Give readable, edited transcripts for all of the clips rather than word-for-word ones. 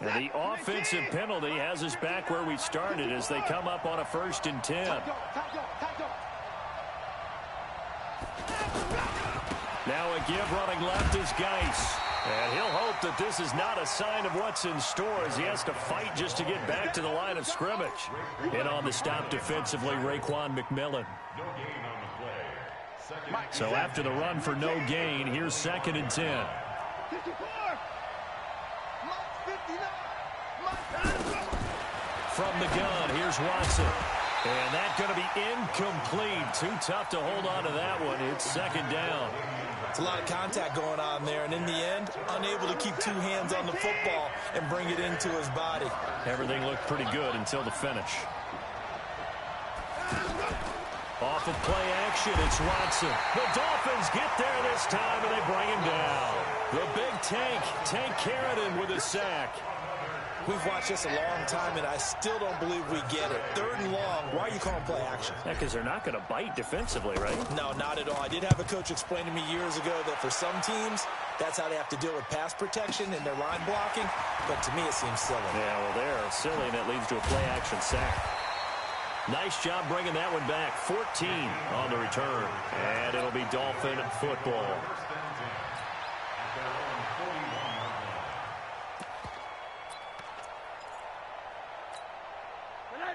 And the offensive penalty has us back where we started as they come up on a 1st and 10. Now a give running left is Geis. And he'll hope that this is not a sign of what's in store as he has to fight just to get back to the line of scrimmage. And on the stop defensively, Raekwon McMillan. So after the run for no gain, here's 2nd and 10. From the gun, here's Watson. And that's going to be incomplete. Too tough to hold on to that one. It's 2nd down. It's a lot of contact going on there, and in the end, unable to keep 2 hands on the football and bring it into his body. Everything looked pretty good until the finish. Off of play action, it's Watson. The Dolphins get there this time, and they bring him down. The big Tank Carradine with a sack. We've watched this a long time, and I still don't believe we get it. 3rd and long. Why are you calling play action? Yeah, because they're not going to bite defensively, right? No, not at all. I did have a coach explain to me years ago that for some teams, that's how they have to deal with pass protection and their line blocking. But to me, it seems silly. Yeah, well, they're silly, and it leads to a play action sack. Nice job bringing that one back. 14 on the return. And it'll be Dolphin football.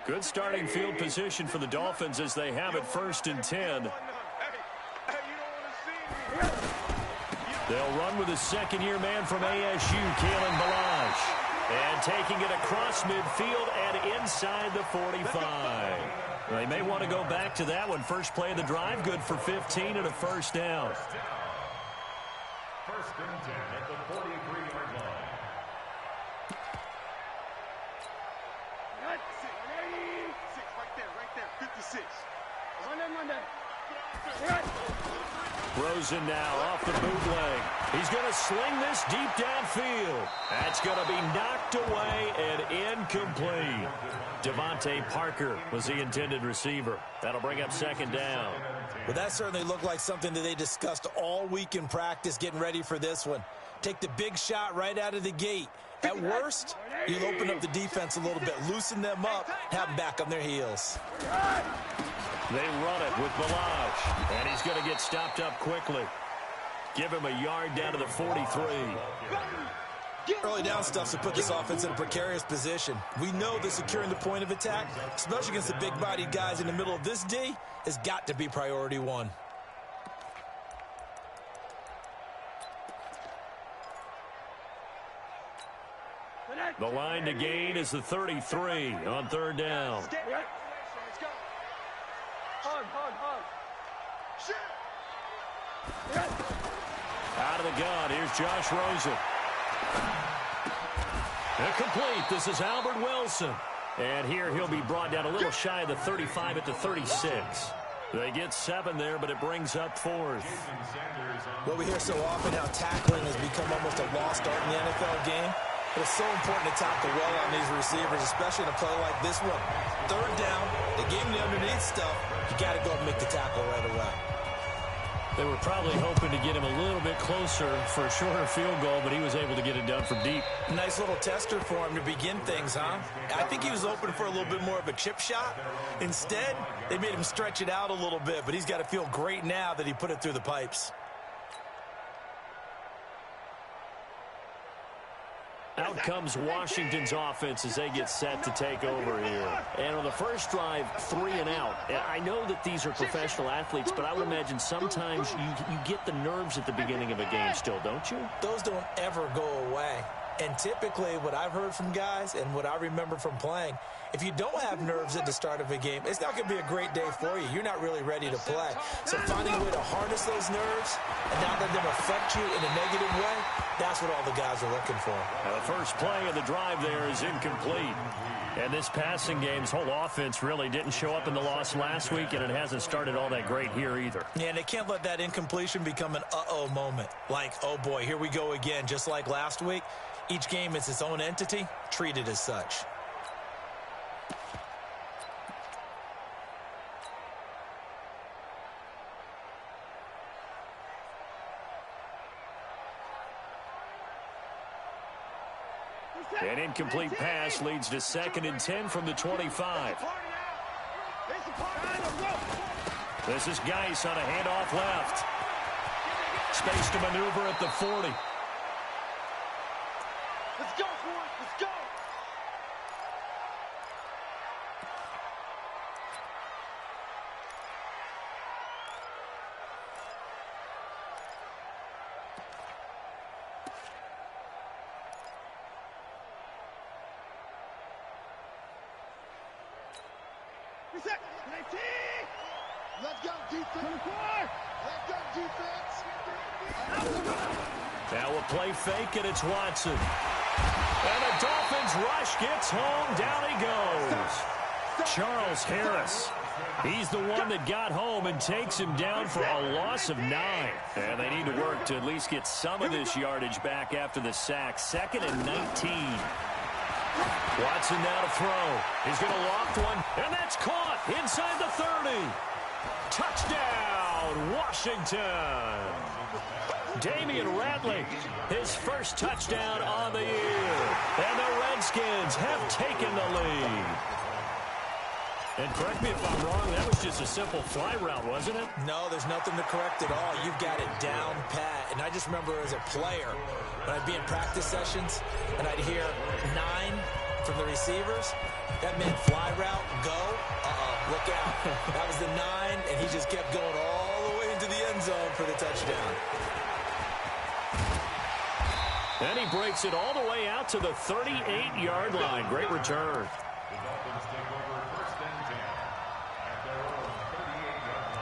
Good starting field position for the Dolphins as they have it 1st and 10. They'll run with a 2nd-year man from ASU, Kalen Ballage. And taking it across midfield and inside the 45. They may want to go back to that one. First play of the drive, good for 15 and a 1st down. 1st and 10 at the 43-yard line. Rosen now off the bootleg. He's going to sling this deep downfield. That's going to be knocked away and incomplete. Devontae Parker was the intended receiver. That'll bring up 2nd down. Well, that certainly looked like something that they discussed all week in practice getting ready for this one. Take the big shot right out of the gate. At worst, you'll open up the defense a little bit, loosen them up, have them back on their heels. They run it with Ballage, and he's going to get stopped up quickly. Give him a yard down to the 43. Early down stuff to put this offense in a precarious position. We know that securing the point of attack, especially against the big-bodied guys in the middle of this D, has got to be priority 1. The line to gain is the 33 on 3rd down. Out of the gun, here's Josh Rosen. Incomplete. This is Albert Wilson. And here he'll be brought down a little shy of the 35 at the 36. They get 7 there, but it brings up 4th. Well, we hear so often how tackling has become almost a lost art in the NFL game. But it's so important to tackle well on these receivers, especially in a play like this one. 3rd down, they gave him the underneath stuff. You got to go and make the tackle right away. They were probably hoping to get him a little bit closer for a shorter field goal, but he was able to get it done from deep. Nice little tester for him to begin things, huh? I think he was open for a little bit more of a chip shot. Instead, they made him stretch it out a little bit, but he's got to feel great now that he put it through the pipes. Out comes Washington's offense as they get set to take over here. And on the first drive, 3 and out. I know that these are professional athletes, but I would imagine sometimes you get the nerves at the beginning of a game still, don't you? Those don't ever go away. And typically what I've heard from guys and what I remember from playing, if you don't have nerves at the start of a game, it's not going to be a great day for you. You're not really ready to play. So finding a way to harness those nerves and not let them affect you in a negative way, that's what all the guys are looking for. The first play of the drive there is incomplete. And this passing game's whole offense really didn't show up in the loss last week, and it hasn't started all that great here either. Yeah, and they can't let that incompletion become an uh-oh moment. Like, oh boy, here we go again, just like last week. Each game is its own entity, treated as such. An incomplete pass leads to 2nd and 10 from the 25. This is Geis on a handoff left. Space to maneuver at the 40. Let's go, boys. Let's go. Reset. 19. Let's go, defense. Let's go, defense. Now a play fake, and it's Watson. And the Dolphins rush gets home. Down he goes. Charles Harris. He's the one that got home and takes him down for a loss of 9. And they need to work to at least get some of this yardage back after the sack. 2nd and 19. Watson now to throw. He's going to loft one, and that's caught inside the 30. Touchdown, Washington. Damian Ratley, his first touchdown on the year. And the Redskins have taken the lead. And correct me if I'm wrong, that was just a simple fly route, wasn't it? No, there's nothing to correct at all. You've got it down pat. And I just remember as a player, when I'd be in practice sessions, and I'd hear 9 from the receivers, that meant fly route, go, look out. That was the 9, and he just kept going all the way into the end zone for the touchdown. And he breaks it all the way out to the 38-yard line. Great return. The Dolphins take over 1st and 10 at their own 38-yard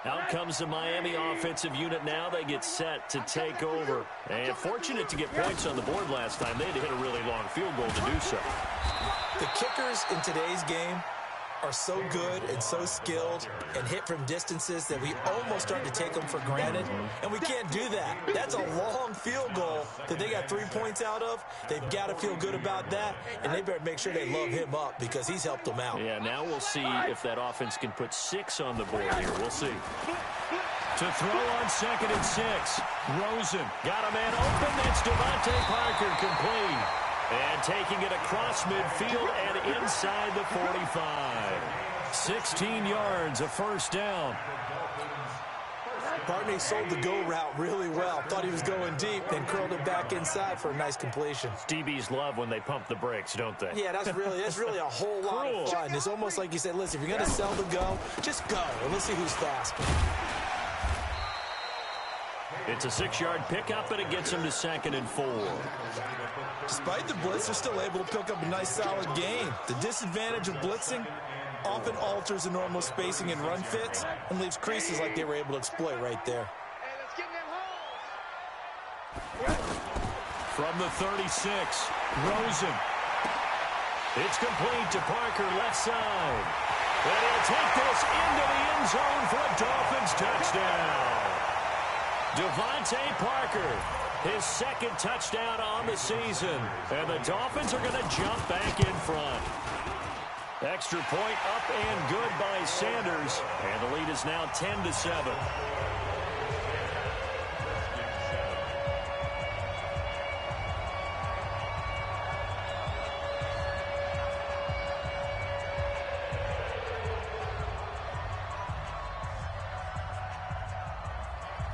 line. Out comes the Miami offensive unit now. They get set to take over. And fortunate to get points on the board last time. They had to hit a really long field goal to do so. The kickers in today's game are so good and so skilled and hit from distances that we almost start to take them for granted, and we can't do that. That's a long field goal that they got 3 points out of. They've got to feel good about that, and they better make sure they love him up because he's helped them out. Yeah, now we'll see if that offense can put 6 on the board here. We'll see. To throw on 2nd and 6. Rosen got a man open. That's Devontae Parker complete. And taking it across midfield and inside the 45. 16 yards, a first down. Barney sold the go route really well. Thought he was going deep, then curled it back inside for a nice completion. DBs love when they pump the brakes, don't they? Yeah, that's really a whole lot of fun. It's almost like you said, listen, if you're going to sell the go, just go, and let's see who's faster. It's a 6-yard pickup, and it gets him to 2nd and 4. Despite the blitz, they're still able to pick up a nice, solid gain. The disadvantage of blitzing often alters the normal spacing and run fits and leaves creases like they were able to exploit right there. From the 36, Rosen. It's complete to Parker, left side. And he'll take this into the end zone for a Dolphins touchdown. Devontae Parker, his 2nd touchdown on the season. And the Dolphins are going to jump back in front. Extra point up and good by Sanders. And the lead is now 10-7.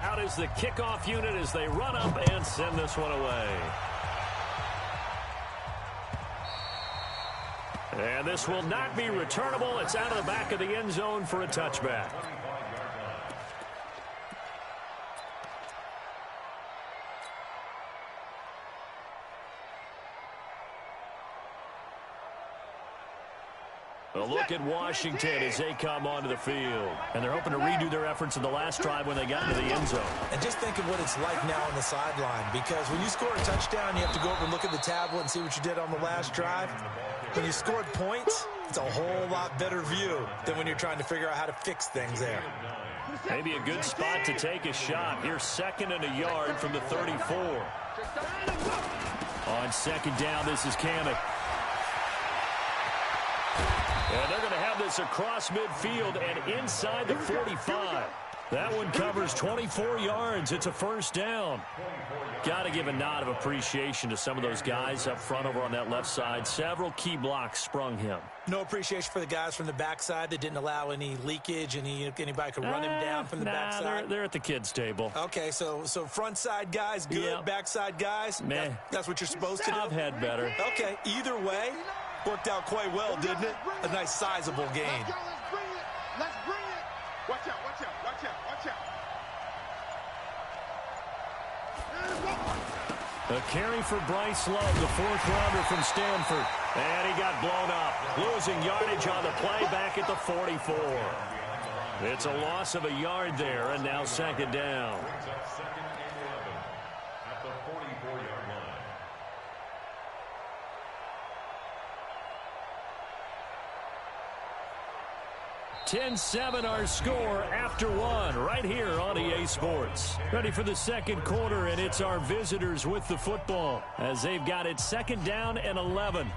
Out is the kickoff unit as they run up and send this one away. And this will not be returnable. It's out of the back of the end zone for a touchback. A look at Washington as they come onto the field. And they're hoping to redo their efforts in the last drive when they got into the end zone. And just think of what it's like now on the sideline, because when you score a touchdown, you have to go over and look at the tablet and see what you did on the last drive. When you scored points, it's a whole lot better view than when you're trying to figure out how to fix things there. Maybe a good spot to take a shot. Here's 2nd and a yard from the 34. On 2nd down, this is Kamek. And they're going to have this across midfield and inside the 45. That one covers 24 yards. It's a first down. Got to give a nod of appreciation to some of those guys up front over on that left side. Several key blocks sprung him. No appreciation for the guys from the backside that didn't allow any leakage, anybody could run him down from the backside. They're at the kids' table. Okay, so front side guys good, Yep. backside guys, Meh. that's what you're supposed to do? I've had better. Okay, either way, worked out quite well, didn't it? A nice sizable gain. Let's go, let's bring it. Let's bring it. Watch out, watch out, watch out, watch out. A carry for Bryce Love, the fourth-rounder from Stanford. And he got blown up, losing yardage on the play back at the 44. It's a loss of a yard there, and now second down. Brings up second and 11 at the 44-yard line. 10-7 our score after one right here on EA Sports. Ready for the second quarter, and it's our visitors with the football as they've got it second down and 11.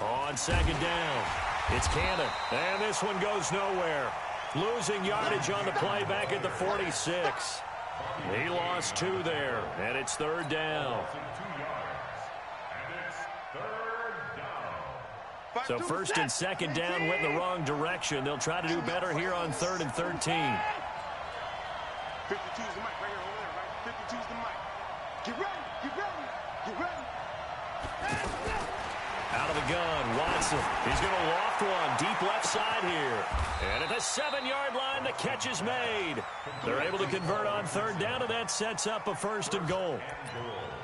On second down, it's Cannon, and this one goes nowhere. Losing yardage on the play back at the 46. He lost 2 there, and it's third down. So first and second down went in the wrong direction. They'll try to do better here on 3rd and 13. 52's the mic right here over there, right? 52's the mic. Get ready, get ready, get ready. Out of the gun, Watson. He's going to loft one deep left side here. And at the 7-yard line, the catch is made. They're able to convert on third down, and that sets up a 1st and goal.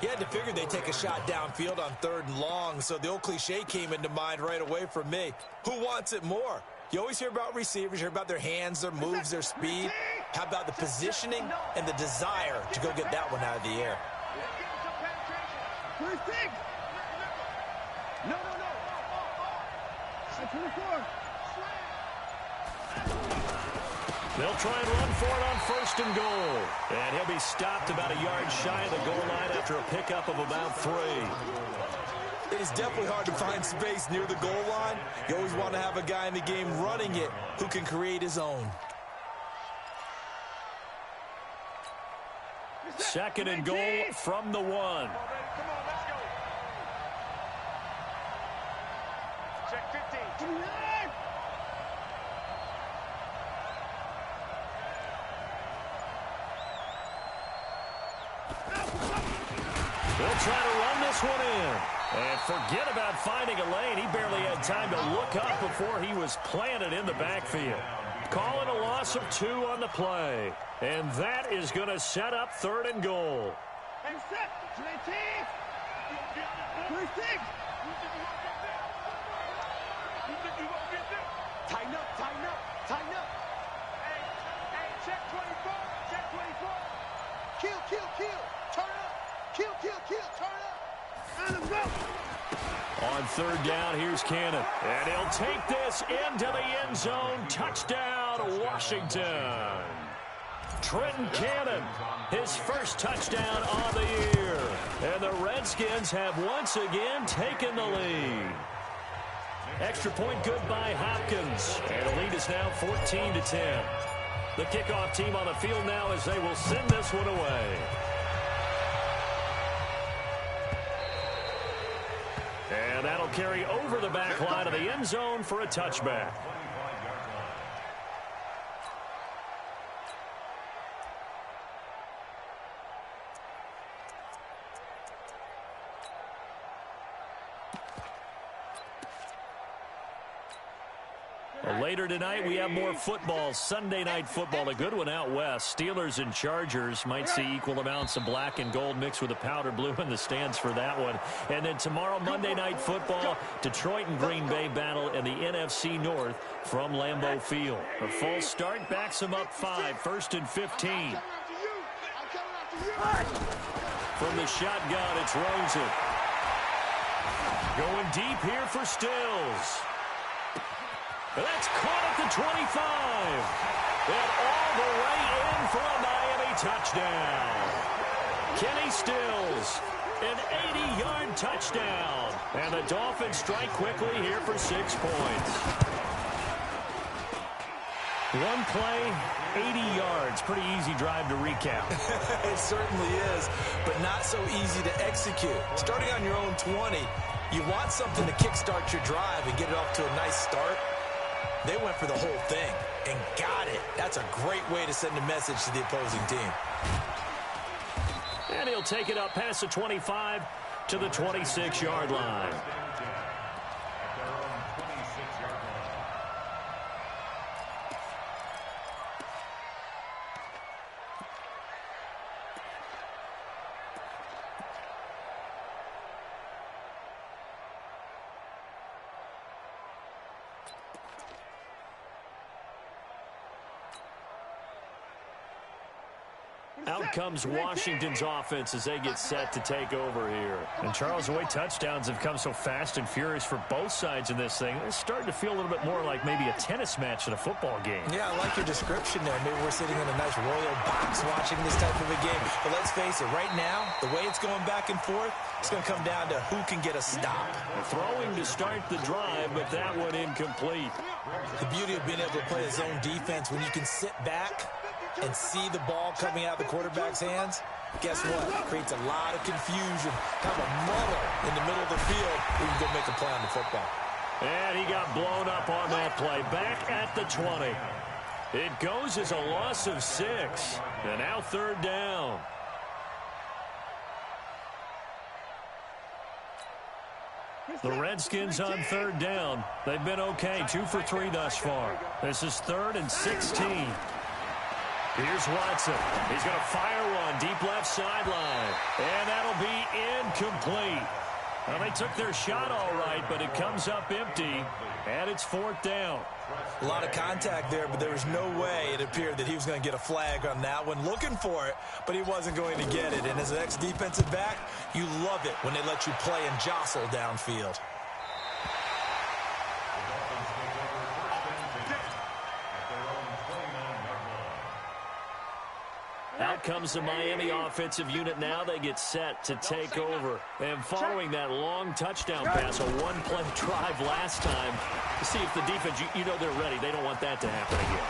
You had to figure they'd take a shot downfield on 3rd and long, so the old cliche came into mind right away for me. Who wants it more? You always hear about receivers, you hear about their hands, their moves, their speed. How about the positioning and the desire to go get that one out of the air? No, no, no. 24. They'll try and run for it on 1st and goal. And he'll be stopped about a yard shy of the goal line after a pickup of about 3. It is definitely hard to find space near the goal line. You always want to have a guy in the game running it who can create his own. 2nd and goal from the 1. Come on, let's go. Check 15. They'll try to run this one in. And forget about finding a lane. He barely had time to look up before he was planted in the backfield. Calling a loss of 2 on the play. And that is going to set up 3rd and goal. And set. 26. Tighten up, tighten up, tighten up. Hey, check 24, check 24. Kill, kill, kill, turn up. Kill, kill, kill, turn up. And let's go. On 3rd down, here's Cannon. And he'll take this into the end zone. Touchdown, Washington. Trenton Cannon, his first touchdown on the year. And the Redskins have once again taken the lead. Extra point good by Hopkins. And the lead is now 14-10. The kickoff team on the field now as they will send this one away. And that'll carry over the back line of the end zone for a touchback. A Later tonight, we have more football, Sunday Night Football, a good one out west. Steelers and Chargers might see equal amounts of black and gold mixed with a powder blue in the stands for that one. And then tomorrow, Monday Night Football, Detroit and Green Bay battle in the NFC North from Lambeau Field. A false start backs them up 5, 1st and 15. From the shotgun, it's Rosen. Going deep here for Stills. That's caught at the 25. And all the way in for a Miami touchdown. Kenny Stills, an 80-yard touchdown. And the Dolphins strike quickly here for 6 points. One play, 80 yards. Pretty easy drive to recap. It certainly is, but not so easy to execute. Starting on your own 20, you want something to kickstart your drive and get it off to a nice start. They went for the whole thing and got it. That's a great way to send a message to the opposing team. And he'll take it up past the 25 to the 26-yard line. Out comes Washington's offense as they get set to take over here. And Charles, the way touchdowns have come so fast and furious for both sides in this thing, it's starting to feel a little bit more like maybe a tennis match at a football game. Yeah, I like your description there. Maybe we're sitting in a nice royal box watching this type of a game. But let's face it, right now, the way it's going back and forth, it's going to come down to who can get a stop. Throwing to start the drive, but that one incomplete. The beauty of being able to play a zone defense, when you can sit back and see the ball coming out of the quarterback's hands, guess what? It creates a lot of confusion. Kind of a muddle in the middle of the field. We can go make a play on the football. And he got blown up on that play. Back at the 20. It goes as a loss of 6. And now 3rd down. The Redskins on 3rd down. They've been okay. 2 for 3 thus far. This is 3rd and 16. Here's Watson. He's going to fire one deep left sideline. And that'll be incomplete. Well, they took their shot all right, but it comes up empty. And it's 4th down. A lot of contact there, but there was no way it appeared that he was going to get a flag on that one. Looking for it, but he wasn't going to get it. And as an ex-defensive back, you love it when they let you play and jostle downfield. Out comes the Miami offensive unit now. They get set to take over. And following that long touchdown pass, a one-play drive last time, to see if the defense, you know they're ready. They don't want that to happen again.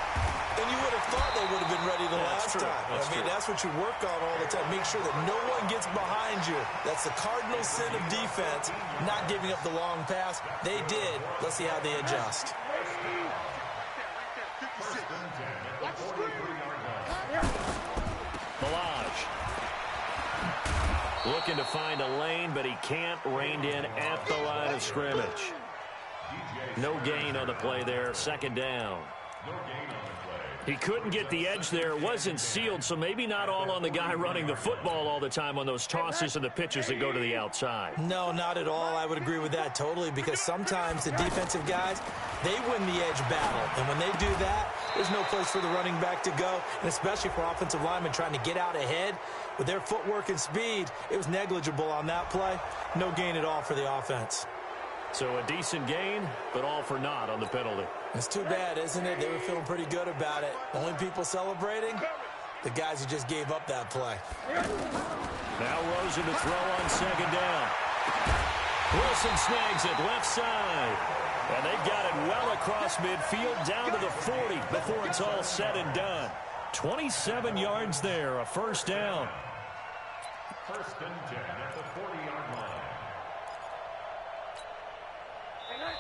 And you would have thought they would have been ready the last time. That's what you work on all the time. Make sure that no one gets behind you. That's the cardinal sin of defense, not giving up the long pass. They did. Let's see how they adjust. Balaj looking to find a lane, but he can't. Reined in at the line of scrimmage. No gain on the play there. 2nd down. He couldn't get the edge there. It wasn't sealed, so maybe not all on the guy running the football all the time on those tosses and the pitches that go to the outside. No, not at all. I would agree with that totally, because sometimes the defensive guys, they win the edge battle. And when they do that, there's no place for the running back to go, and especially for offensive linemen trying to get out ahead. With their footwork and speed, it was negligible on that play. No gain at all for the offense. So a decent gain, but all for naught on the penalty. It's too bad, isn't it? They were feeling pretty good about it. The only people celebrating, the guys who just gave up that play. Now Rosen to throw on 2nd down. Wilson snags it left side. And they've got it well across midfield down to the 40 before it's all said and done. 27 yards there, a 1st down. 1st and 10 at the 40-yard line.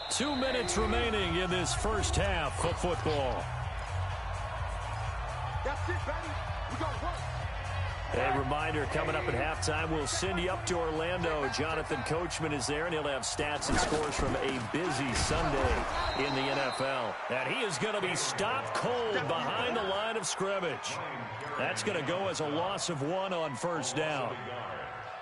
2 minutes remaining in this first half of football. That's it, baby. We got to work. A reminder, coming up at halftime, we'll send you up to Orlando. Jonathan Coachman is there, and he'll have stats and scores from a busy Sunday in the NFL. And he is going to be stopped cold behind the line of scrimmage. That's going to go as a loss of 1 on first down.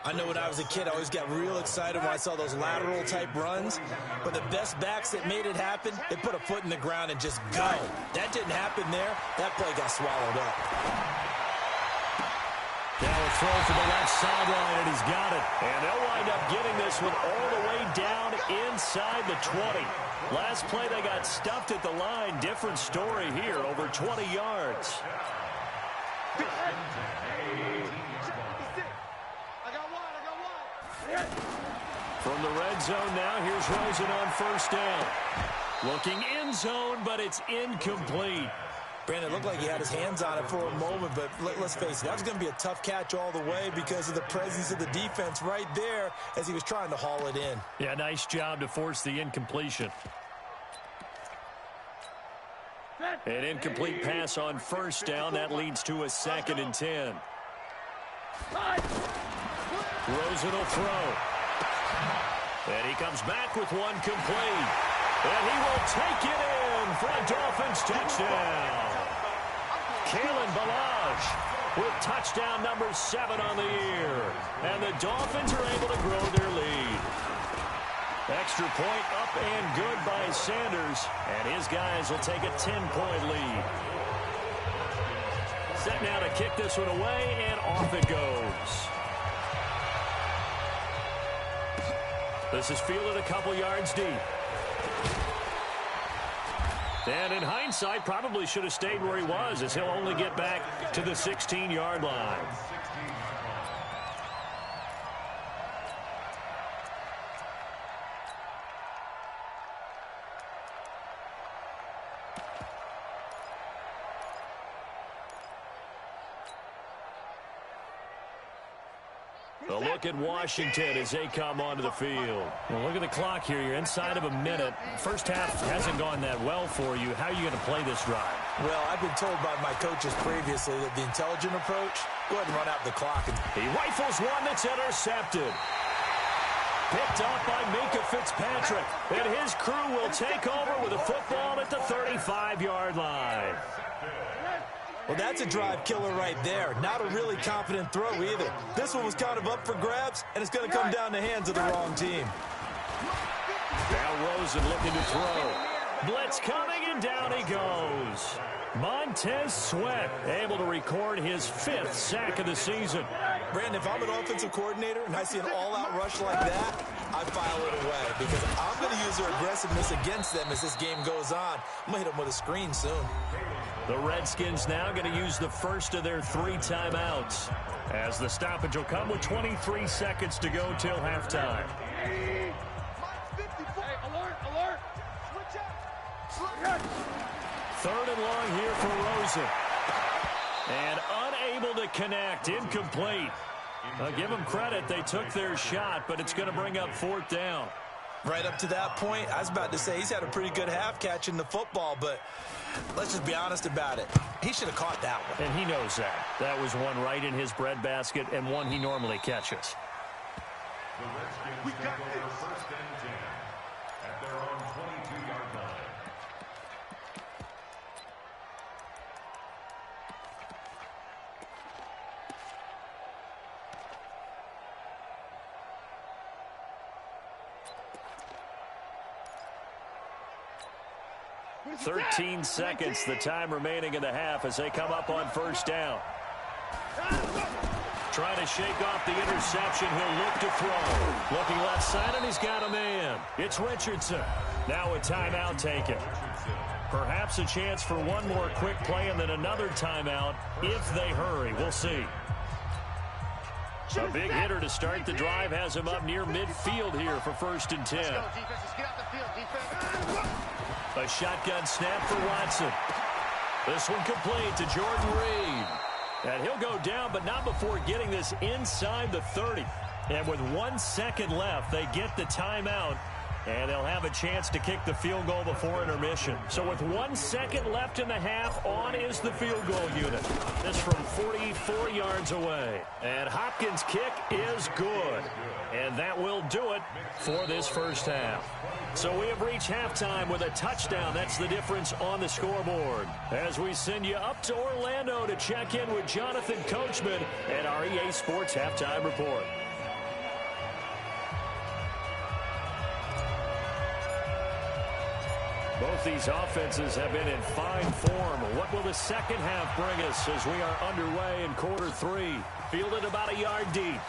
I know when I was a kid, I always got real excited when I saw those lateral-type runs. But the best backs that made it happen, they put a foot in the ground and just go. That didn't happen there. That play got swallowed up. Now a throw for the left sideline, and he's got it. And they'll wind up getting this one all the way down inside the 20. Last play, they got stuffed at the line. Different story here, over 20 yards. From the red zone now, here's Rosen on first down. Looking end zone, but it's incomplete. Brandon, it looked like he had his hands on it for a moment, but let's face it, that was going to be a tough catch all the way because of the presence of the defense right there as he was trying to haul it in. Yeah, nice job to force the incompletion. An incomplete pass on first down. That leads to a 2nd and 10. Rosen will throw. And he comes back with one complete. And he will take it in for a Dolphins touchdown. Kalen Ballage with touchdown number 7 on the year. And the Dolphins are able to grow their lead. Extra point up and good by Sanders. And his guys will take a 10-point lead. Set now to kick this one away, and off it goes. This is fielded a couple yards deep. And in hindsight, probably should have stayed where he was, as he'll only get back to the 16-yard line. A look at Washington as they come onto the field. Well, look at the clock here. You're inside of a minute. First half hasn't gone that well for you. How are you going to play this drive? Well, I've been told by my coaches previously that the intelligent approach, go ahead and run out the clock. He rifles one that's intercepted. Picked up by Minkah Fitzpatrick. And his crew will take over with a football at the 35-yard line. Well, that's a drive killer right there. Not a really confident throw either. This one was kind of up for grabs, and it's going to come down the hands of the wrong team. Now Rosen looking to throw. Blitz coming, and down he goes. Montez Sweat able to record his 5th sack of the season. Brandon, if I'm an offensive coordinator and I see an all-out rush like that, I file it away because I'm going to use their aggressiveness against them as this game goes on. I'm going to hit them with a screen soon. The Redskins now going to use the first of their 3 timeouts, as the stoppage will come with 23 seconds to go till halftime. Hey, alert, alert. Switch up. 3rd and long here for Rosen. And unable to connect, incomplete. I'll give them credit, they took their shot, but it's going to bring up 4th down. Right up to that point, I was about to say he's had a pretty good half catching the football, but let's just be honest about it. He should have caught that one. And he knows that. That was one right in his breadbasket and one he normally catches. The Redskins take over first and 10 at their own 22-yard line. – 13 seconds, the time remaining in the half as they come up on first down. Trying to shake off the interception. He'll look to throw. Looking left side, and he's got a man. It's Richardson. Now a timeout taken. Perhaps a chance for one more quick play and then another timeout if they hurry. We'll see. A big hitter to start the drive has him up near midfield here for 1st and 10. A shotgun snap for Watson. This one complete to Jordan Reed. And he'll go down, but not before getting this inside the 30. And with 1 second left, they get the timeout. And they'll have a chance to kick the field goal before intermission. So with 1 second left in the half, on is the field goal unit. This from 44 yards away. And Hopkins' kick is good. And that will do it for this first half. So we have reached halftime with a touchdown. That's the difference on the scoreboard. As we send you up to Orlando to check in with Jonathan Coachman at our EA Sports Halftime Report. Both these offenses have been in fine form. What will the second half bring us as we are underway in quarter 3? Fielded about a yard deep.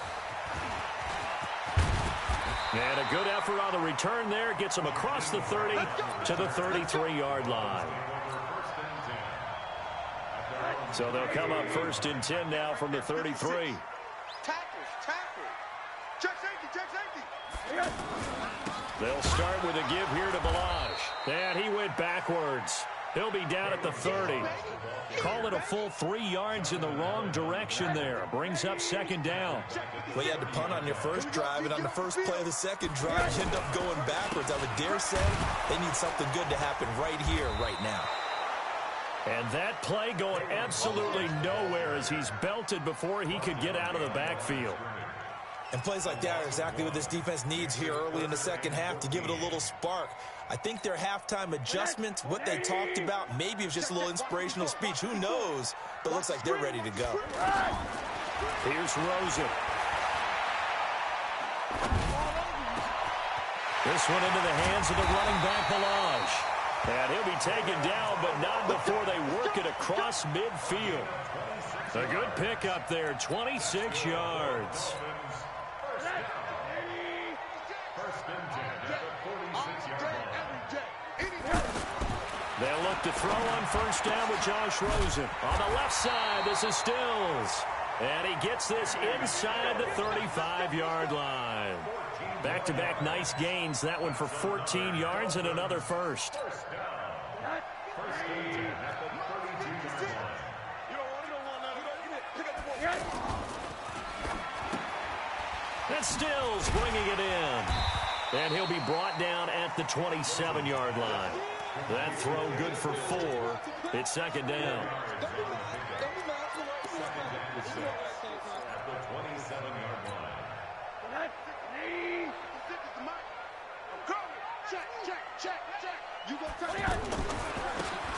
And a good effort on the return there. Gets them across the 30 to the 33-yard line. So they'll come up 1st and 10 now from the 33. Tackle. Check safety. They'll start with a give here to Ballage. And he went backwards. He'll be down at the 30. Call it a full 3 yards in the wrong direction there. Brings up 2nd down. Well, you had to punt on your first drive, and on the first play of the second drive, you end up going backwards. I would dare say they need something good to happen right here, right now. And that play going absolutely nowhere as he's belted before he could get out of the backfield. And plays like that are exactly what this defense needs here early in the second half to give it a little spark. I think their halftime adjustments, what they talked about, maybe it was just a little inspirational speech. Who knows? But it looks like they're ready to go. Here's Rosen. This one into the hands of the running back, Ballage. And he'll be taken down, but not before they work it across midfield. A good pickup there, 26 yards. They'll look to throw on 1st down with Josh Rosen. On the left side, this is Stills. And he gets this inside the 35-yard line. Back-to-back nice gains. That one for 14 yards and another first. That's Stills bringing it in. And he'll be brought down at the 27-yard line. That throw good for 4. It's 2nd down.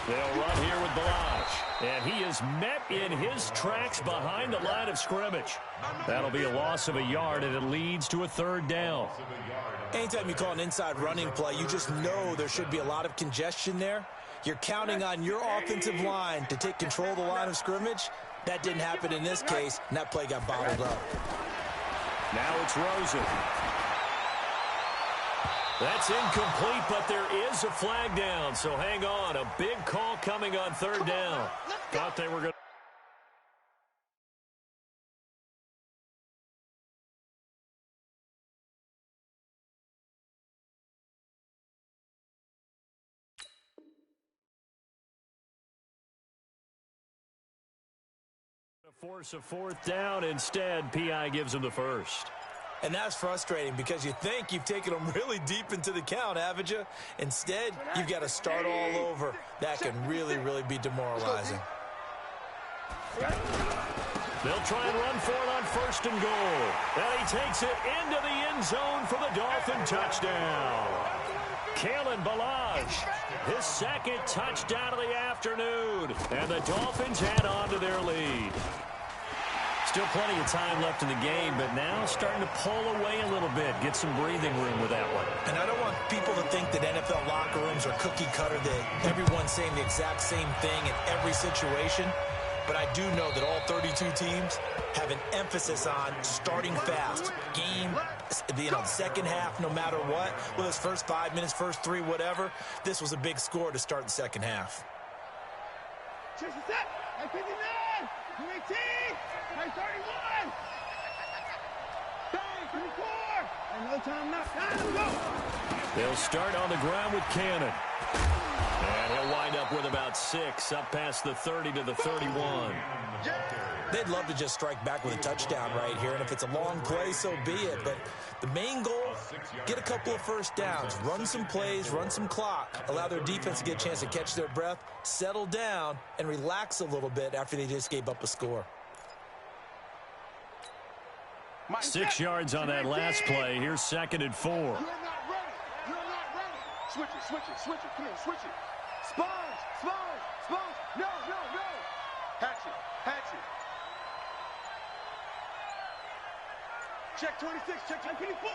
They'll run here with Ballage. And he is met in his tracks behind the line of scrimmage. That'll be a loss of a yard, and it leads to a 3rd down. Anytime you call an inside running play, you just know there should be a lot of congestion there. You're counting on your offensive line to take control of the line of scrimmage. That didn't happen in this case, and that play got bottled up. Now it's Rosen. That's incomplete, but there is a flag down, so hang on. A big call coming on 3rd down. Thought they were going to. Force a 4th down. Instead, P.I. gives him the first. And that's frustrating because you think you've taken them really deep into the count, haven't you? Instead, you've got to start all over. That can really, really be demoralizing. They'll try and run for it on 1st and goal. And he takes it into the end zone for the Dolphin touchdown. Kalen Ballage, his 2nd touchdown of the afternoon. And the Dolphins head on to their lead. Still plenty of time left in the game, but now starting to pull away a little bit, get some breathing room with that one. And I don't want people to think that NFL locker rooms are cookie cutter, that everyone's saying the exact same thing in every situation. But I do know that all 32 teams have an emphasis on starting fast. Game, second half, no matter what. Whether it's first 5 minutes, first 3, whatever. This was a big score to start the second half. Chase the set. 59. 218. 31. Bang. 24. And no time now. Time to go. They'll start on the ground with Cannon. And he'll wind up with about 6, up past the 30 to the 31. They'd love to just strike back with a touchdown right here, and if it's a long play, so be it. But the main goal, get a couple of first downs, run some plays, run some clock, allow their defense to get a chance to catch their breath, settle down, and relax a little bit after they just gave up a score. 6 yards on that last play. Here's 2nd and 4. You're not ready. You're not ready. Switch it, switch it, switch it. Come here, switch it. Sponge, sponge, sponge. No, no, no. Hatch it, hatch it. Check 26, check 24.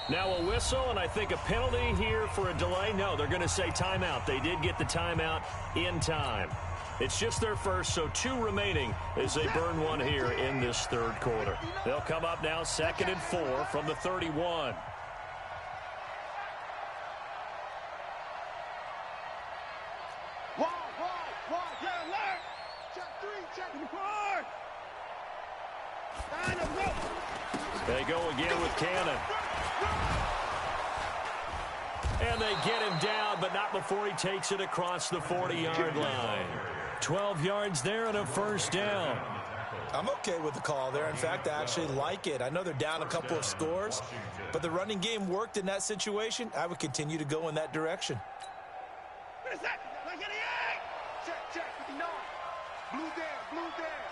Now a whistle, and I think a penalty here for a delay. No, they're going to say timeout. They did get the timeout in time. It's just their first, so 2 remaining as they burn one here in this 3rd quarter. They'll come up now 2nd and 4 from the 31. They go again with Cannon. And they get him down, but not before he takes it across the 40-yard line. 12 yards there and a first down. I'm okay with the call there. In fact, I actually like it. I know they're down a couple of scores, but the running game worked in that situation. I would continue to go in that direction. Check, check, 59. Blue there, blue there.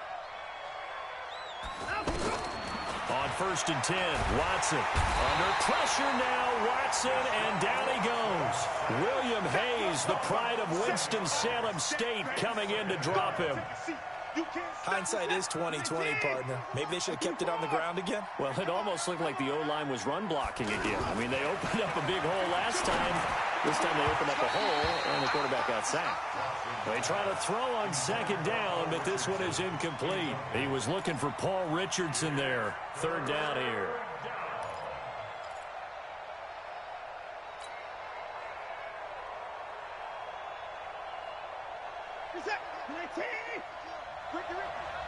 On 1st and 10, Watson under pressure now. Watson, and down he goes. William Hayes, the pride of Winston-Salem State, coming in to drop him. Hindsight is 20/20, partner. Maybe they should have kept it on the ground again. Well, it almost looked like the O-line was run blocking again. I mean, they opened up a big hole last time. This time they opened up a hole, and the quarterback got sacked. They try to throw on 2nd down, but this one is incomplete. He was looking for Paul Richardson there. 3rd down here.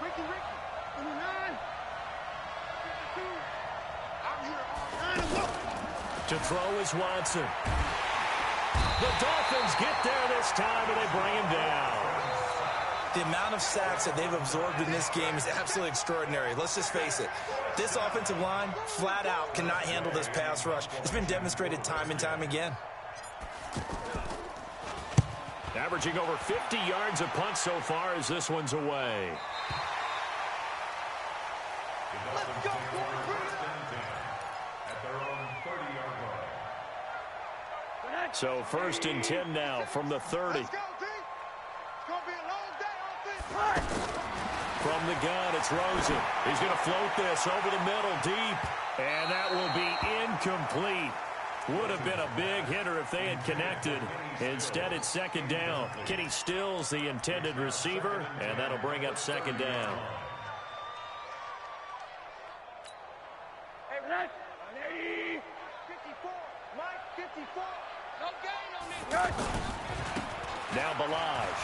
Ricky, 29. To throw is Watson. The Dolphins get there this time, and they bring him down. The amount of sacks that they've absorbed in this game is absolutely extraordinary. Let's just face it. This offensive line, flat out, cannot handle this pass rush. It's been demonstrated time and time again. Averaging over 50 yards a punt so far as this one's away. Let's go, At their own 30-yard line. So 1st and 10 now from the 30. Let's go, D. It's going to be a long day on this. From the gun, it's Rosen. He's going to float this over the middle deep. And that will be incomplete. Would have been a big hitter if they had connected. Instead, it's 2nd down. Kenny Stills, the intended receiver, and that'll bring up 2nd down. Hey, relax. 54. Mike, 54. No gain on this. Now Balaj.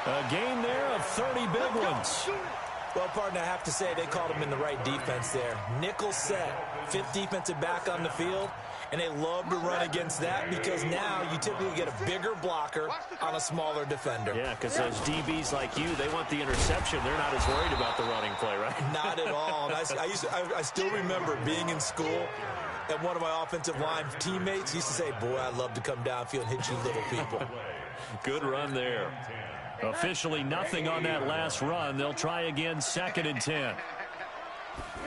A game there of 30 big ones. Well, partner, I have to say they called him in the right defense there. Nickel set, 5th defensive back on the field, and they love to run against that because now you typically get a bigger blocker on a smaller defender. Yeah, because those DBs like you, they want the interception. They're not as worried about the running play, right? Not at all. And I still remember being in school, and one of my offensive line teammates used to say, boy, I'd love to come downfield and hit you little people. Good run there. Officially nothing on that last run. They'll try again, 2nd and 10.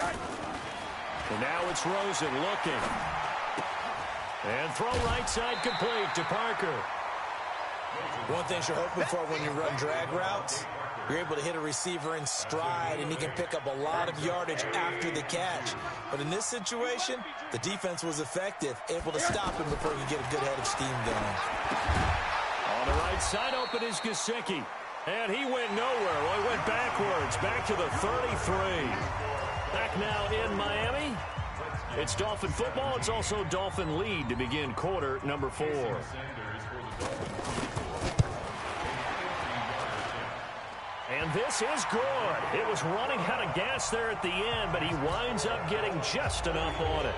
And now it's Rosen looking. And throw right side complete to Parker. One thing you're hoping for when you run drag routes, you're able to hit a receiver in stride, and he can pick up a lot of yardage after the catch. But in this situation, the defense was effective, able to stop him before he could get a good head of steam going. On the right side, open is Gesicki. And he went nowhere. Well, he went backwards, back to the 33. Back now in Miami. It's Dolphin football. It's also Dolphin lead to begin quarter number 4. And And this is good. It was running out of gas there at the end, but he winds up getting just enough on it.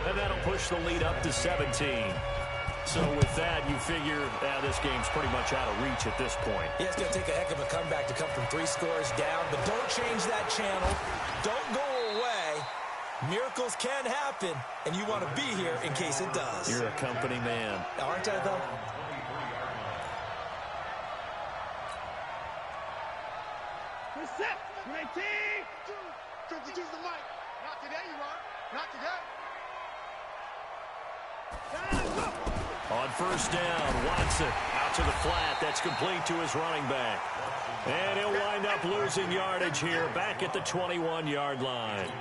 And that'll push the lead up to 17. So with that, you figure this game's pretty much out of reach at this point. Yeah, it's going to take a heck of a comeback to come from 3 scores down, but don't change that channel. Don't go away. Miracles can happen, and you want to be here in case it does. You're a company man. Aren't I, though? Set. 19. Don't use the mic. Not today, you are. Not today. On first down, Watson out to the flat. That's complete to his running back. And he'll wind up losing yardage here back at the 21-yard line.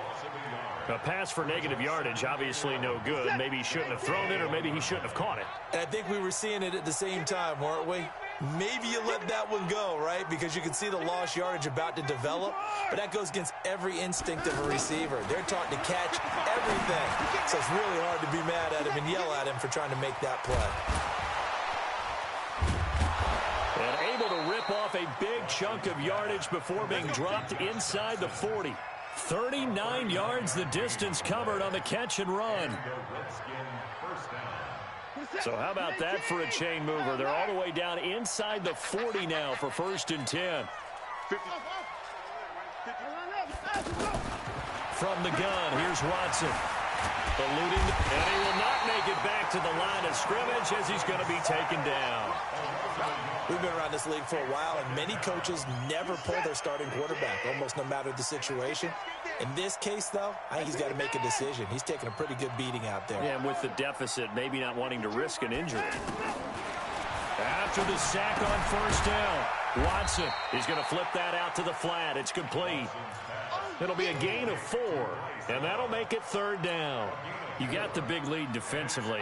A pass for negative yardage, obviously no good. Maybe he shouldn't have thrown it, or maybe he shouldn't have caught it. And I think we were seeing it at the same time, weren't we? Maybe you let that one go, right? Because you can see the lost yardage about to develop. But that goes against every instinct of a receiver. They're taught to catch everything. So it's really hard to be mad at him and yell at him for trying to make that play. And able to rip off a big chunk of yardage before being dropped inside the 40. 39 yards the distance covered on the catch and run. So how about that for a chain mover? They're all the way down inside the 40 now for 1st and 10. From the gun, here's Watson. Eluding, and he will not make it back to the line of scrimmage as he's going to be taken down. We've been around this league for a while, and many coaches never pull their starting quarterback, almost no matter the situation. In this case, though, I think he's got to make a decision. He's taking a pretty good beating out there. Yeah, and with the deficit, maybe not wanting to risk an injury. After the sack on first down, Watson is going to flip that out to the flat. It's complete. It'll be a gain of 4, and that'll make it 3rd down. You got the big lead defensively,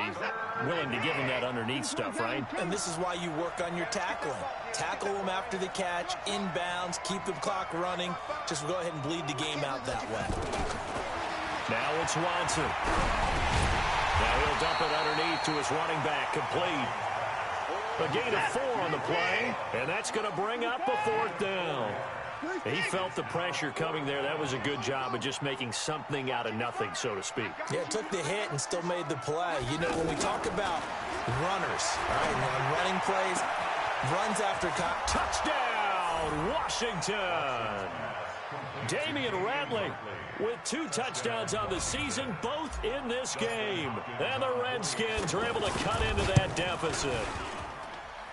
willing to give him that underneath stuff, right? And this is why you work on your tackling. Tackle them after the catch, inbounds, keep the clock running. Just go ahead and bleed the game out that way. Now it's Watson. Now he'll dump it underneath to his running back, complete. A gain of 4 on the play, and that's going to bring up a 4th down. He felt the pressure coming there. That was a good job of just making something out of nothing, so to speak. Yeah, took the hit and still made the play. You know, when we talk about runners, all right, on running plays, runs after touchdown, Washington. Damian Ratley with 2 touchdowns on the season, both in this game. And the Redskins are able to cut into that deficit.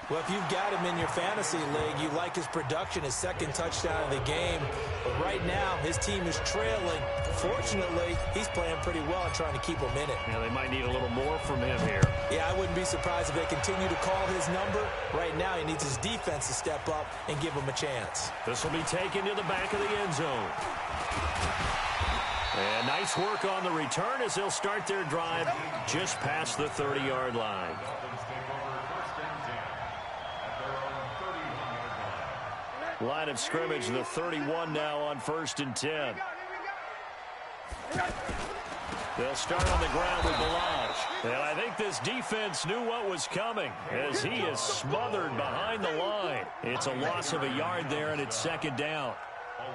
Well, if you've got him in your fantasy league, you like his production, his 2nd touchdown of the game. But right now, his team is trailing. Fortunately, he's playing pretty well and trying to keep them in it. Yeah, they might need a little more from him here. Yeah, I wouldn't be surprised if they continue to call his number. Right now, he needs his defense to step up and give him a chance. This will be taken to the back of the end zone. And nice work on the return as they'll start their drive just past the 30-yard line. Line of scrimmage, the 31 now on 1st and 10. They'll start on the ground with Ballage. And I think this defense knew what was coming as he is smothered behind the line. It's a loss of a yard there, and it's 2nd down.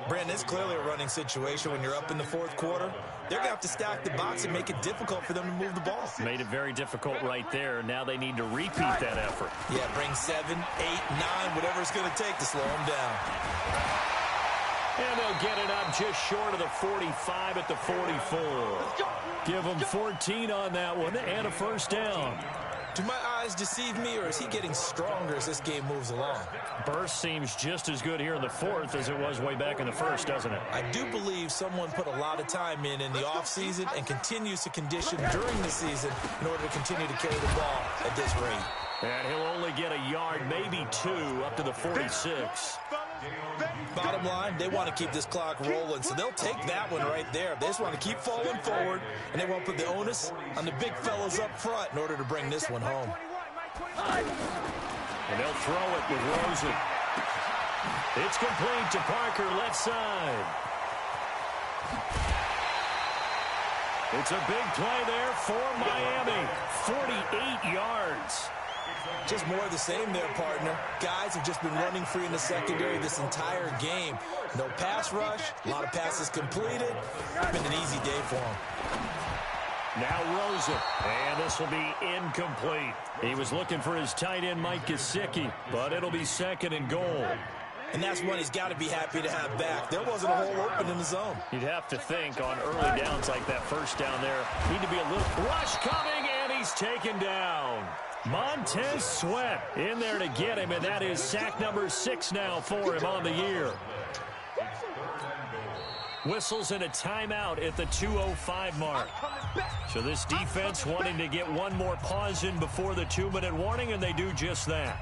Brandon, it's clearly a running situation when you're up in the 4th quarter. They're going to have to stack the box and make it difficult for them to move the ball. Made it very difficult right there. Now they need to repeat that effort. Yeah, bring 7, 8, 9, whatever it's going to take to slow them down. And they'll get it up just short of the 45 at the 44. Give them 14 on that one and a 1st down. Do my eyes deceive me, or is he getting stronger as this game moves along? Burst seems just as good here in the 4th as it was way back in the 1st, doesn't it? I do believe someone put a lot of time in the offseason and continues to condition during the season in order to continue to carry the ball at this rate. And he'll only get a yard, maybe 2, up to the 46. Bottom line, they want to keep this clock rolling, so they'll take that one right there. They just want to keep falling forward, and they won't put the onus on the big fellas up front in order to bring this one home. And they'll throw it with Rosen. It's complete to Parker, left side. It's a big play there for Miami. 48 yards. Just more of the same there, partner. Guys have just been running free in the secondary this entire game. No pass rush, a lot of passes completed. It's been an easy day for them. Now Rosen, and this will be incomplete. He was looking for his tight end, Mike Gesicki, but it'll be 2nd and goal. And that's one he's got to be happy to have back. There wasn't a hole open in the zone. You'd have to think on early downs like that first down there, need to be a little rush coming, and he's taken down. Montez Sweat in there to get him, and that is sack number 6 now for him on the year. Whistles and a timeout at the 2:05 mark. So this defense wanting to get one more pause in before the 2-minute warning, and they do just that.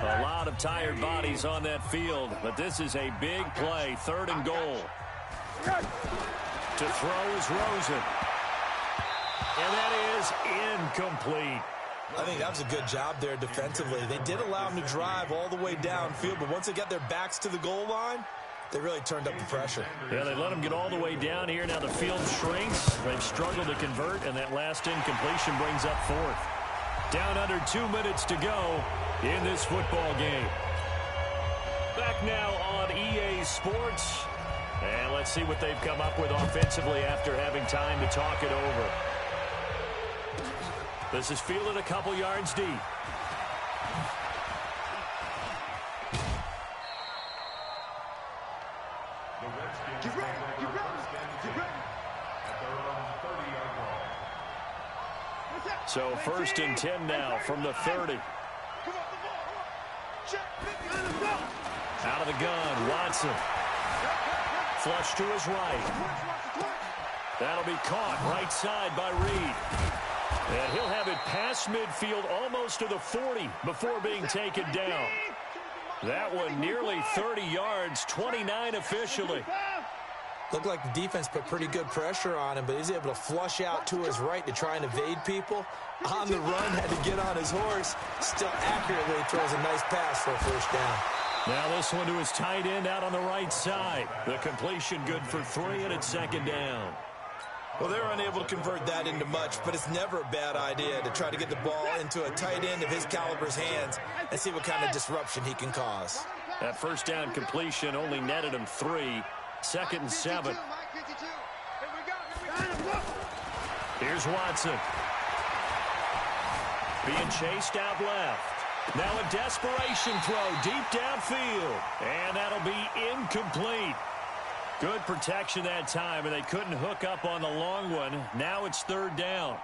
A lot of tired bodies on that field, but this is a big play, 3rd and goal. To throw is Rosen. And that is incomplete. I think that was a good job there defensively. They did allow him to drive all the way downfield, but once they got their backs to the goal line, they really turned up the pressure. Yeah, they let him get all the way down here. Now the field shrinks. They've struggled to convert, and that last incompletion brings up 4th. Down under 2 minutes to go in this football game. Back now on EA Sports. And let's see what they've come up with offensively after having time to talk it over. This is fielded a couple yards deep. Get ready, get ready, get ready. At their own 30-yard line. So 1st and 10 now from the 30. Come on, the ball. Check, Out of the gun, Watson. Flush to his right. That'll be caught right side by Reed. And he'll have it past midfield almost to the 40 before being taken down. That one nearly 30 yards, 29 officially. Looked like the defense put pretty good pressure on him, but he's able to flush out to his right to try and evade people. On the run, had to get on his horse. Still accurately throws a nice pass for a 1st down. Now this one to his tight end out on the right side. The completion good for 3, and it's 2nd down. Well, they're unable to convert that into much, but it's never a bad idea to try to get the ball into a tight end of his caliber's hands and see what kind of disruption he can cause. That 1st down completion only netted him 3. 2nd and 7. Here's Watson. Being chased out left. Now a desperation throw deep downfield. And that'll be incomplete. Good protection that time, and they couldn't hook up on the long one. Now it's 3rd down.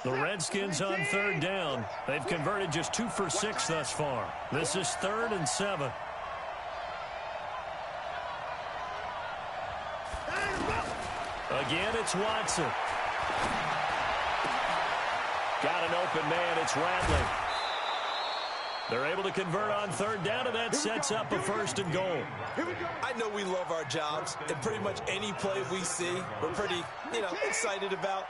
The Redskins on 3rd down. They've converted just 2 for 6 thus far. This is 3rd and 7. Again, it's Watson. Got an open man. It's Rattling. They're able to convert on 3rd down, and that sets up a 1st and goal. I know we love our jobs, and pretty much any play we see, we're pretty, excited about.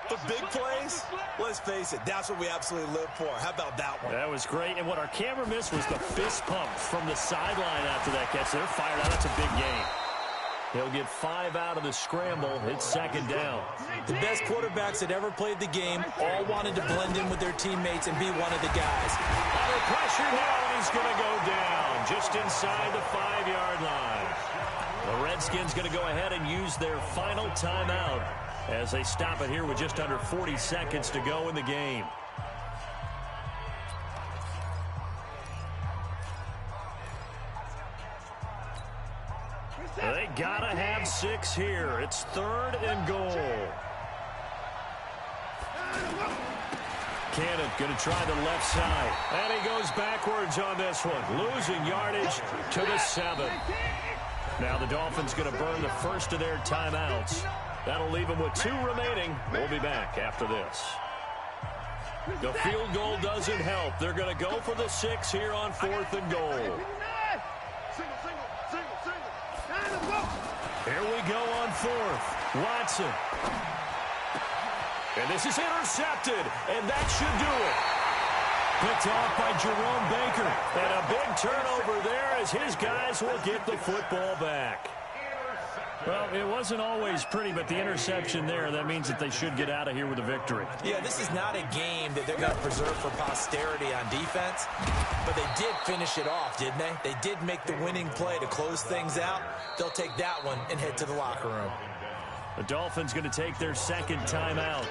But big plays, let's face it, that's what we absolutely live for. How about that one? That was great, and what our camera missed was the fist pump from the sideline after that catch. They're fired out. That's a big game. He'll get 5 out of the scramble. It's 2nd down. The best quarterbacks that ever played the game all wanted to blend in with their teammates and be one of the guys. Under pressure now, and he's going to go down just inside the 5-yard line. The Redskins going to go ahead and use their final timeout as they stop it here with just under 40 seconds to go in the game. They gotta have 6 here. It's 3rd and goal. Cannon going to try the left side. And he goes backwards on this one. Losing yardage to the 7. Now the Dolphins going to burn the first of their timeouts. That'll leave them with 2 remaining. We'll be back after this. The field goal doesn't help. They're going to go for the 6 here on 4th and goal. Here we go on 4th. Watson. And this is intercepted, and that should do it. Picked off by Jerome Baker. And a big turnover there as his guys will get the football back. Well, it wasn't always pretty, but the interception there, that means that they should get out of here with a victory. Yeah, this is not a game that they're going to preserve for posterity on defense, but they did finish it off, didn't they? They did make the winning play to close things out. They'll take that one and head to the locker room. The Dolphins going to take their second timeout.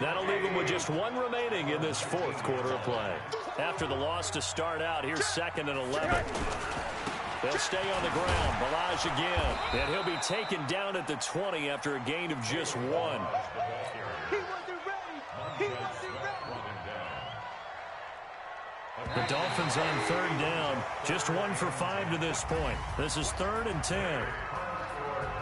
That'll leave them with just one remaining in this fourth quarter of play. After the loss to start out, here's 2nd and 11. They'll stay on the ground. Ballage again. And he'll be taken down at the 20 after a gain of just 1. He wasn't ready. He wasn't ready. The Dolphins on 3rd down. Just 1 for 5 to this point. This is 3rd and 10.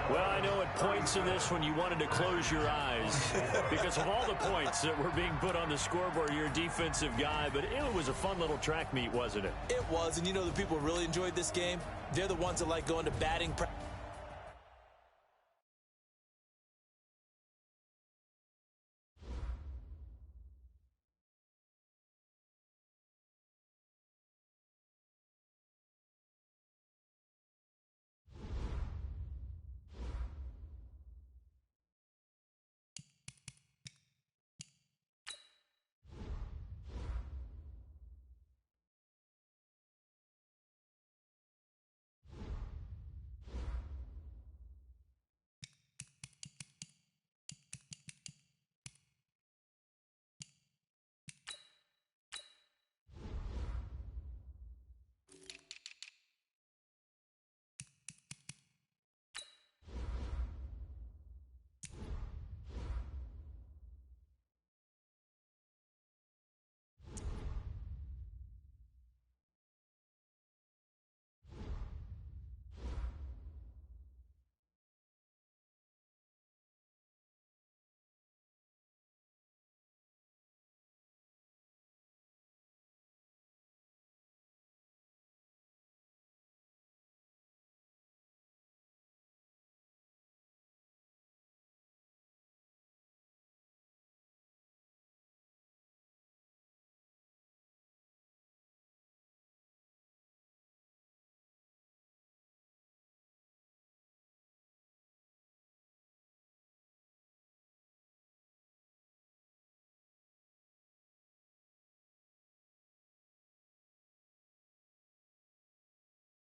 Well, I know at points in this when you wanted to close your eyes because of all the points that were being put on the scoreboard. You're a defensive guy, but it was a fun little track meet, wasn't it? It was, and you know the people who really enjoyed this game? They're the ones that like going to batting practice.